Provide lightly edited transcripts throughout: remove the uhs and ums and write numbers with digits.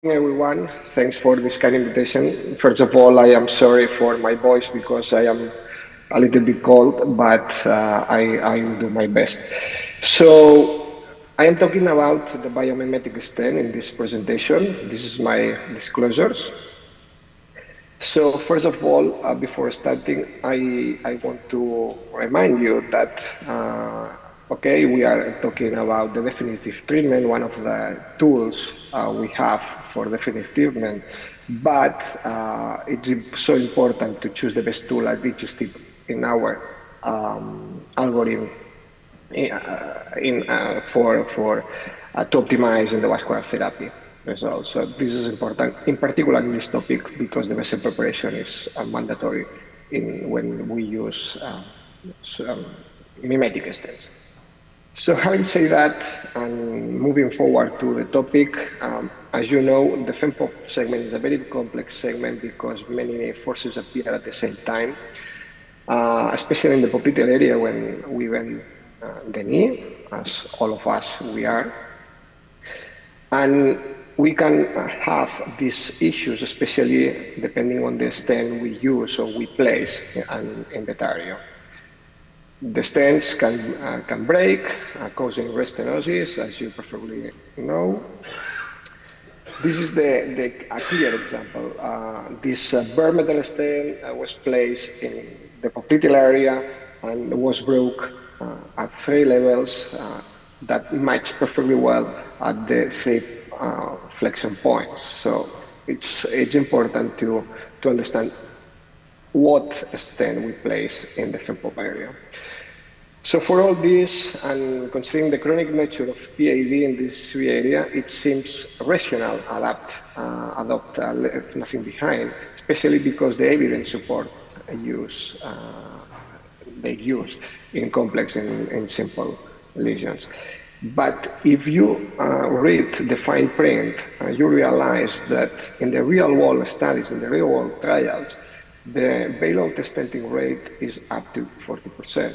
Everyone. Thanks for this kind invitation. First of all, I am sorry for my voice because I am a little bit cold, but I will do my best. So, I am talking about the biomimetic stent in this presentation. This is my disclosures. So, first of all, before starting, I want to remind you that, okay, we are talking about the definitive treatment, one of the tools we have for definitive treatment, but it's so important to choose the best tool at each step in our algorithm to optimize endovascular therapy results. So this is important, in particular in this topic, because the vessel preparation is mandatory when we use mimetic stents. So having said that, and moving forward to the topic, as you know, the FEMPOP segment is a very complex segment because many forces appear at the same time, especially in the popliteal area when we bend the knee, as all of us we are. And we can have these issues, especially depending on the stent we use or we place in that area. The stents can break, causing restenosis, as you probably know. This is a clear example. This bare metal stent was placed in the popliteal area and was broke at three levels that match perfectly well at the three flexion points. So it's important to understand what stent we place in the FEMPOP area. So for all this, and considering the chronic nature of PAD in this area, it seems rational adopt leave nothing behind, especially because the evidence support use they use in complex and simple lesions. But if you read the fine print, you realize that in the real world studies, in the real world trials, the bailout stenting rate is up to 40%.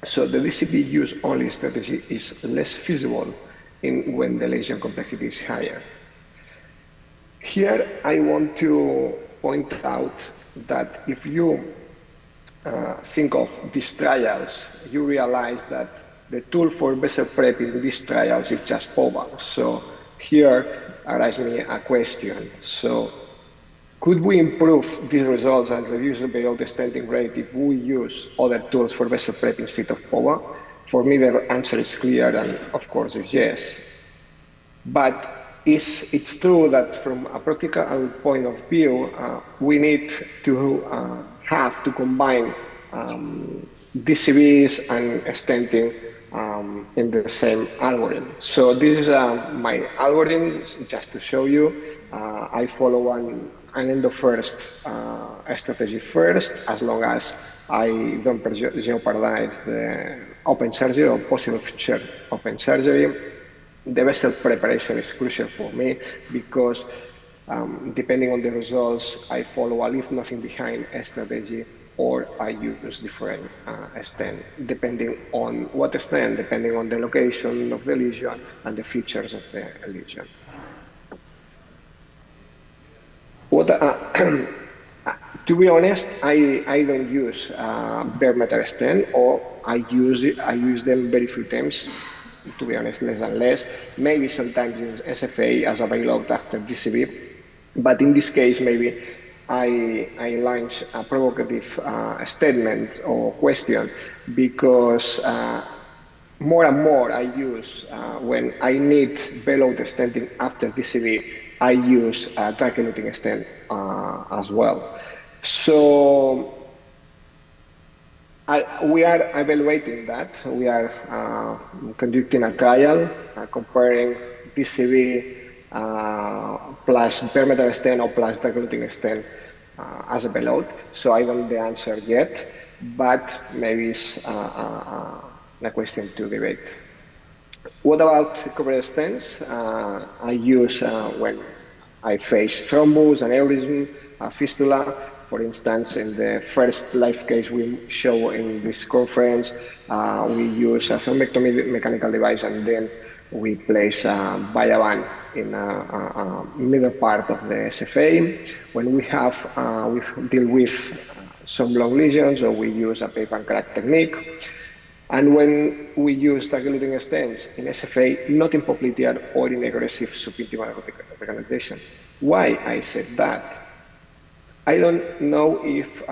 So the DCB use only strategy is less feasible when the lesion complexity is higher. Here I want to point out that if you think of these trials, you realize that the tool for vessel prep in these trials is just POVA. So here arises me a question. So could we improve these results and reduce the bailout stenting rate if we use other tools for vessel prep instead of POVA? For me, the answer is clear, and of course, is yes. But it's true that from a practical point of view, we need to have to combine DCBs and stenting in the same algorithm. So this is my algorithm, just to show you. I follow an endo first strategy first, as long as I don't jeopardize the open surgery or possible future open surgery. The vessel preparation is crucial for me because depending on the results, I follow a leave nothing behind strategy, or I use different stent, depending on what stent, depending on the location of the lesion and the features of the lesion. What, to be honest, I don't use bare metal stent, or I use them very few times. To be honest, less and less. Maybe sometimes use SFA as a bailout after DCB, but in this case, maybe I launch a provocative statement or question because more and more I use when I need bailout stenting after DCB, I use drug-eluting stent as well. So we are evaluating that. We are conducting a trial comparing DCB plus bare metal stent or plus drug-eluting stent as a bailout. So I don't know the answer yet, but maybe it's a question to debate. What about covered stents? I use when I face thrombus, aneurysm, fistula. For instance, in the first live case we show in this conference, we use a thrombectomy mechanical device and then We place a Biovan in a middle part of the SFA. When we deal with some long lesions, or we use a paper and crack technique. And when we use drug-eluting stents in SFA, not in popliteal or in aggressive subintimal recanalization. Why I said that? I don't know if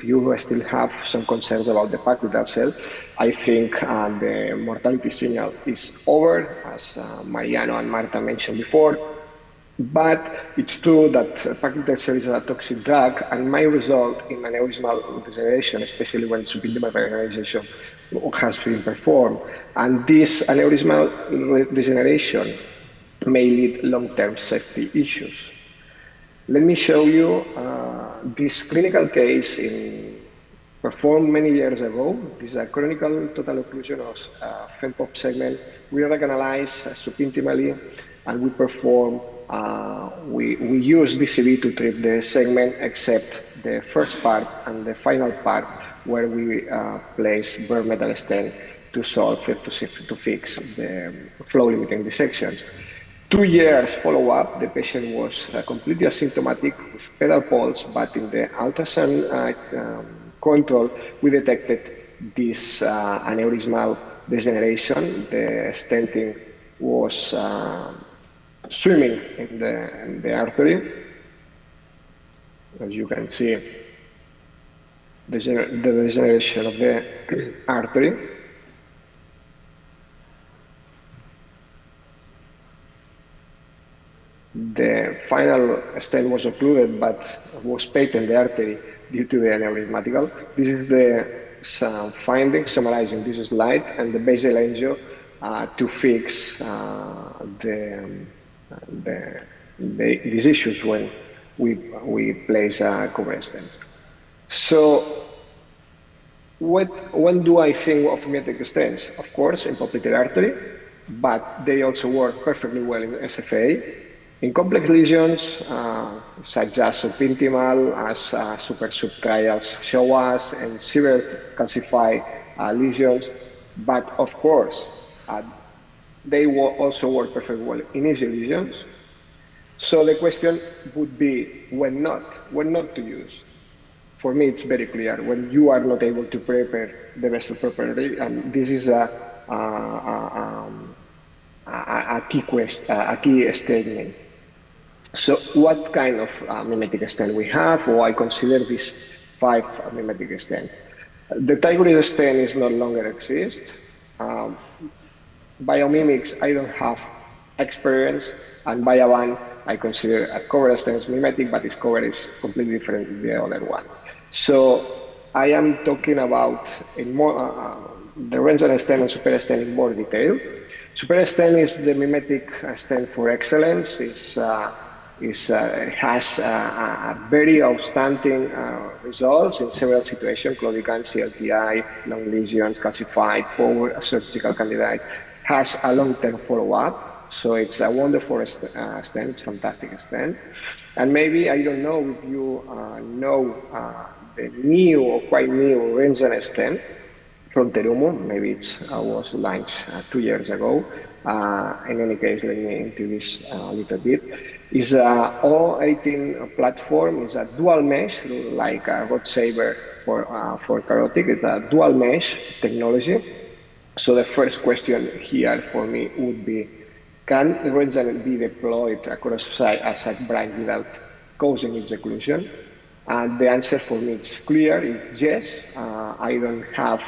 you still have some concerns about the parietal cell. I think the mortality signal is over, as Mariano and Marta mentioned before. But it's true that parietal cell is a toxic drug and might result in aneurysmal degeneration, especially when subintimal recanalization has been performed. And this aneurysmal degeneration may lead long-term safety issues. Let me show you this clinical case performed many years ago. This is a chronic total occlusion of FEMPOP segment. We recanalize subintimally, and we use DCB to treat the segment, except the first part and the final part where we place bare metal stent to fix the flow limiting dissections. 2 years follow-up, the patient was completely asymptomatic with pedal pulse, but in the ultrasound control, we detected this aneurysmal degeneration. The stenting was swimming in the artery. As you can see, the degeneration of the artery. The final stent was occluded, but was patent the artery due to the aneurysmatical. This is some findings summarizing this slide and the basal angio to fix these issues when we place cover stents. So when do I think of mimetic stents? Of course, in popliteal artery, but they also work perfectly well in SFA. In complex lesions, such as subintimal, as super sub trials show us, and severe calcified lesions, but of course, they will also work perfectly well in easy lesions. So the question would be, when not to use? For me, it's very clear, when you are not able to prepare the vessel properly, and this is a key statement. So what kind of mimetic stent we have, or I consider these 5 mimetic stents. The Tigris stent is no longer exist. Biomimics, I don't have experience, and Biovan, I consider a cover stent mimetic, but its cover is completely different than the other one. So I am talking about the Renzen stent and super stent in more detail. Super stent is the mimetic stent for excellence. It has very outstanding results in several situations: claudicant, CLTI, long lesions, calcified, poor surgical candidates. Has a long-term follow-up, so it's a wonderful stent. It's a fantastic stent. And maybe, I don't know if you know the new or quite new Renzen stent from Terumo. Maybe it was launched 2 years ago. In any case, let me introduce a little bit. It's a O18 platform. It's a dual mesh, like a rod saver for carotid. It's a dual mesh technology. So the first question here for me would be, can Renzen be deployed across a side branch without causing its occlusion? And the answer for me is clear. It's yes. I didn't have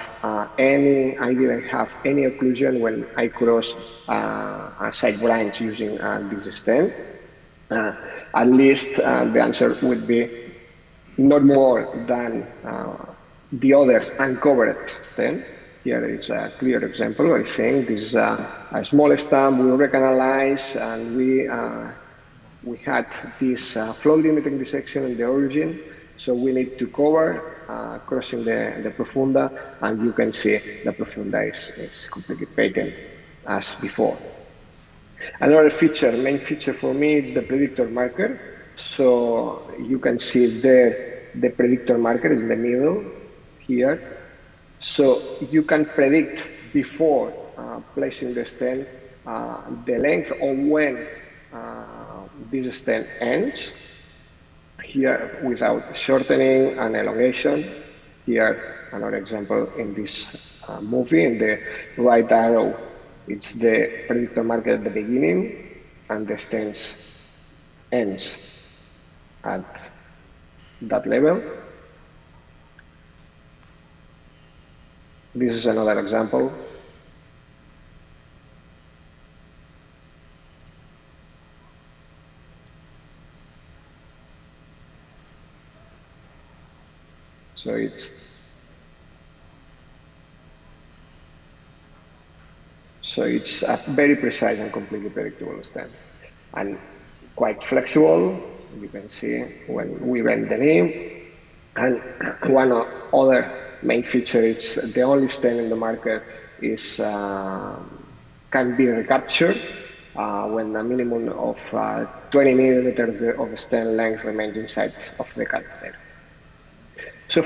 any occlusion when I crossed a side branch using this stent. At least the answer would be not more than the others uncovered stent. Here is a clear example. I think this is a small stent we recanalize, and we had this flow limiting dissection in the origin, so we need to cover crossing the profunda, and you can see the profunda is completely patent as before. Another main feature for me, is the predictor marker. So you can see there the predictor marker is in the middle here. So you can predict before placing the stent, the length of when this stent ends, here without shortening and elongation. Here, another example in this movie, in the right arrow, it's the predictor marker at the beginning, and the stent ends at that level. This is another example. So it's a very precise and completely predictable stent, and quite flexible. You can see when we bend the knee. And one other main feature is the only stent in the market is can be recaptured when a minimum of 20 millimeters of stent length remains inside of the catheter. So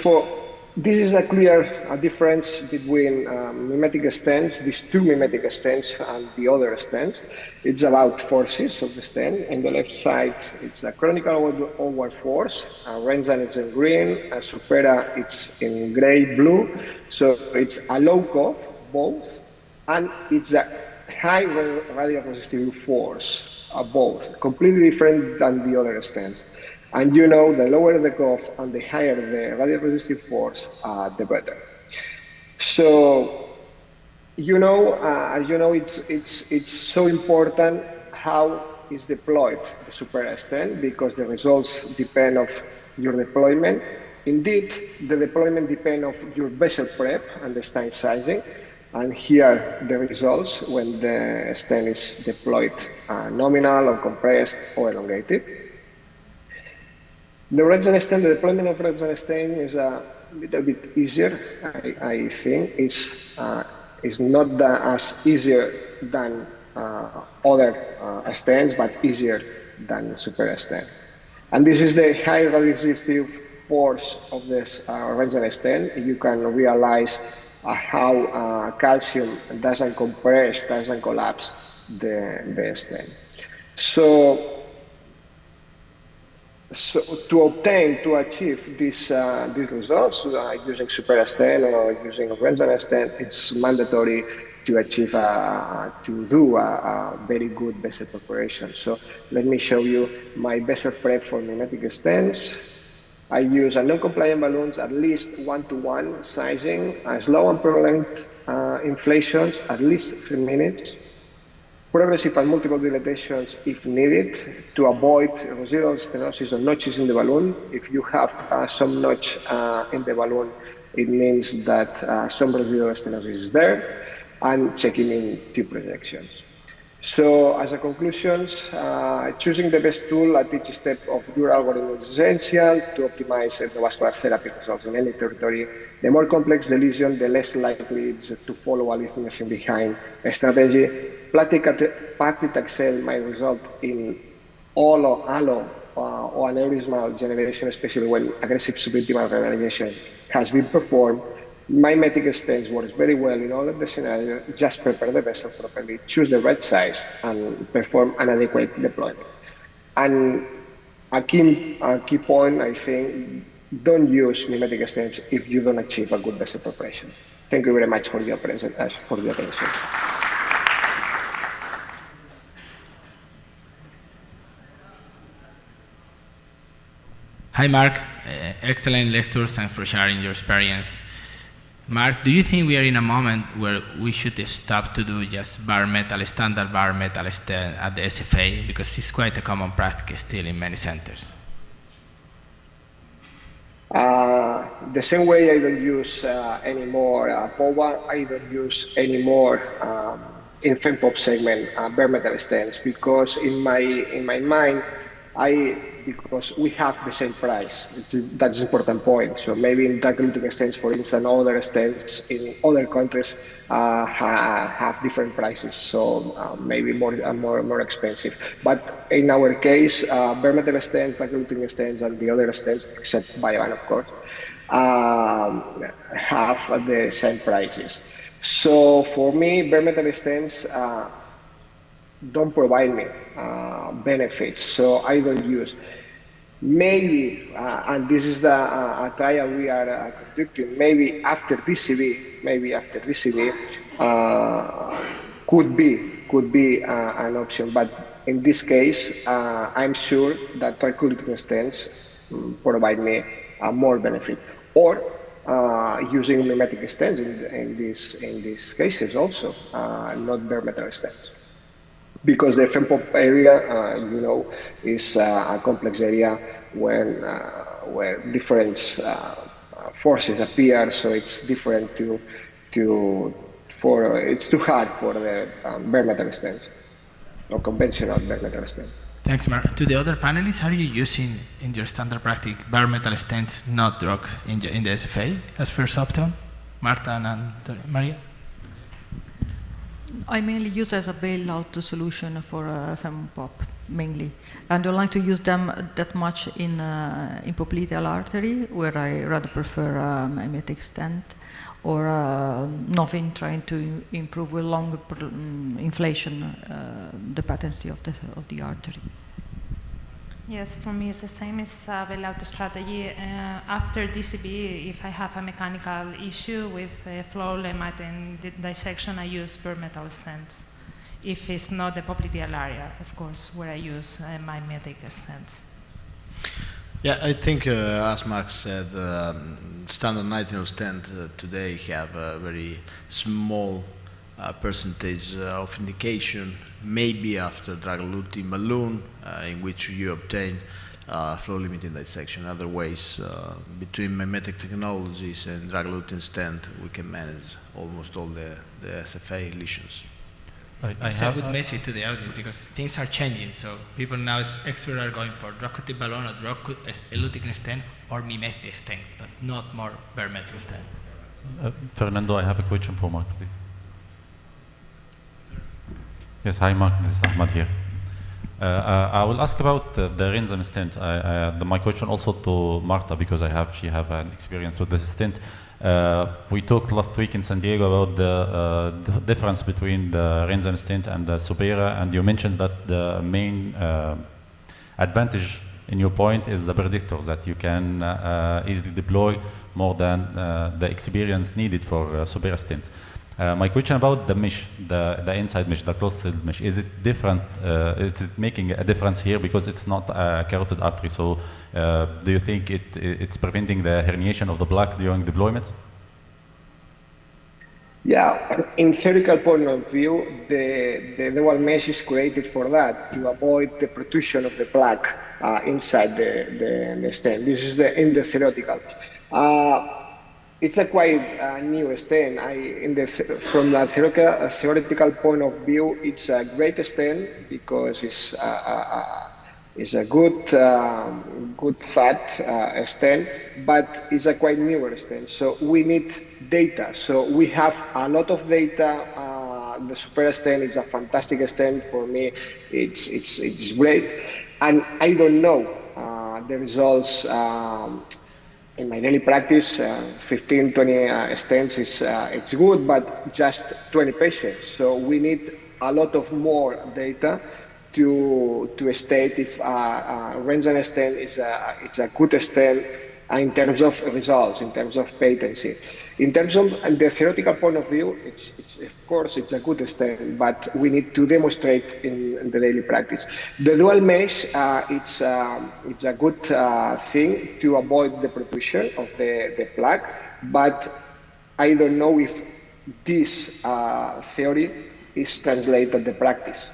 this is a clear difference between mimetic stents, these two mimetic stents and the other stents. It's about forces of the stent. On the left side, it's a chronicle outward force. Rensan is in green, Supera it's in gray, blue. So it's a low cough, both, and it's a high radial resistive force, both, completely different than the other stents. And you know, the lower the cough and the higher the radial resistive force, the better. So, you know, it's so important how is deployed the Supera stent, because the results depend of your deployment. Indeed, the deployment depends of your vessel prep and the stent sizing. And here the results when the stent is deployed nominal or compressed or elongated. The Rensan stent, the deployment of Rensan stent is a little bit easier, I think. It's not as easier than other stents, but easier than Supera stent. And this is the high resistive force of this Rensan stent. You can realize how calcium doesn't compress, doesn't collapse the stent. So to achieve these results using Supera stent or using Rensan stent, it's mandatory to achieve to do a very good vessel preparation. So let me show you my vessel prep for mimetic stents. I use a non-compliant balloons, at least 1-to-1 sizing, slow and prolonged inflations, at least 3 minutes. Progressive and multiple dilatations if needed to avoid residual stenosis or notches in the balloon. If you have some notch in the balloon, it means that some residual stenosis is there, and checking in tube projections. So as a conclusion, choosing the best tool at each step of your algorithm is essential to optimize endovascular therapy results in any territory. The more complex the lesion, the less likely it's to follow a lithium behind a strategy. Paclitaxel might result in allo or aneurysmal generation, especially when aggressive subintimal reanimation has been performed. Mimetic stents works very well in all of the scenarios. Just prepare the vessel properly, choose the right size, and perform an adequate deployment. And a key point, I think, don't use mimetic stents if you don't achieve a good vessel preparation. Thank you very much for your attention. Hi, Marc. Excellent lectures. Thanks for sharing your experience. Marc, do you think we are in a moment where we should stop to do just bare metal, standard bare metal stent at the SFA? Because it's quite a common practice still in many centers. The same way I don't use anymore POVA, I don't use anymore in FemPop segment bare metal stents, because in my mind, because we have the same price. That's an important point. So maybe in drug-eluting stents, for instance, other stents in other countries have different prices. So maybe more expensive. But in our case, bare metal stents, drug-eluting stents, and the other stents, except Biomimetic, of course, have the same prices. So for me, bare metal stents don't provide me benefits, so I don't use. Maybe, and this is the a trial we are conducting. Maybe after DCB, could be an option. But in this case, I'm sure that tricuspid stents provide me more benefit, or using mimetic stents in these cases also, not bare metal stents. Because the FEMPOP area, is a complex area where different forces appear, so it's different it's too hard for the bare metal stents or conventional bare metal stent. Thanks, Marc. To the other panelists, are you using in your standard practice bare metal stents, not drug, in the SFA as first option? Marta and Maria? I mainly use as a bailout solution for FEMPOP, mainly. And I don't like to use them that much in popliteal artery, where I rather prefer mimetic stent, or nothing trying to improve with long inflation the patency of the artery. Yes, for me it's the same as bailout strategy. After DCB, if I have a mechanical issue with flow lemma and dissection, I use bare metal stents. If it's not the popliteal area, of course, where I use mimetic stents. Yeah, I think, as Marc said, standard nitinol stent today have a very small percentage of indication, maybe after drug-eluting balloon, in which you obtain flow-limiting dissection. Other ways, between mimetic technologies and drug-eluting stent, we can manage almost all the SFA lesions. It's a good message to the audience, because things are changing. So people now, experts are going for drug-coated balloon or drug-eluting stent or mimetic stent, but not more bare metal stent. Fernando, I have a question for Marc, please. Yes, hi Marc, this is Ahmad here. I will ask about the Rinsen stent. My question also to Marta, because she have an experience with this stent. We talked last week in San Diego about the difference between the Rinsen stent and the Supera, and you mentioned that the main advantage in your point is the predictor, that you can easily deploy more than the experience needed for Supera stent. My question about the mesh, the inside mesh, the closed mesh, is it different? Is it making a difference here because it's not a carotid artery? So do you think it's preventing the herniation of the plaque during deployment? Yeah, in theoretical point of view, the dual mesh is created for that, to avoid the protrusion of the plaque inside the stent. This is in the theoretical. It's a quite new stent. From the theoretical point of view, it's a great stent because it's a good fat stent, but it's a quite newer stent. So we need data. So we have a lot of data. The Supera stent is a fantastic stent for me. It's great, and I don't know the results. In my daily practice, 15, 20 stents it's good, but just 20 patients. So we need a lot of more data to state if Rinsen stent it's a good stent in terms of results, in terms of patency. In terms of the theoretical point of view, it's of course it's a good stent, but we need to demonstrate in the daily practice. The dual mesh, it's a good thing to avoid the protrusion of the plaque, but I don't know if this theory is translated to practice.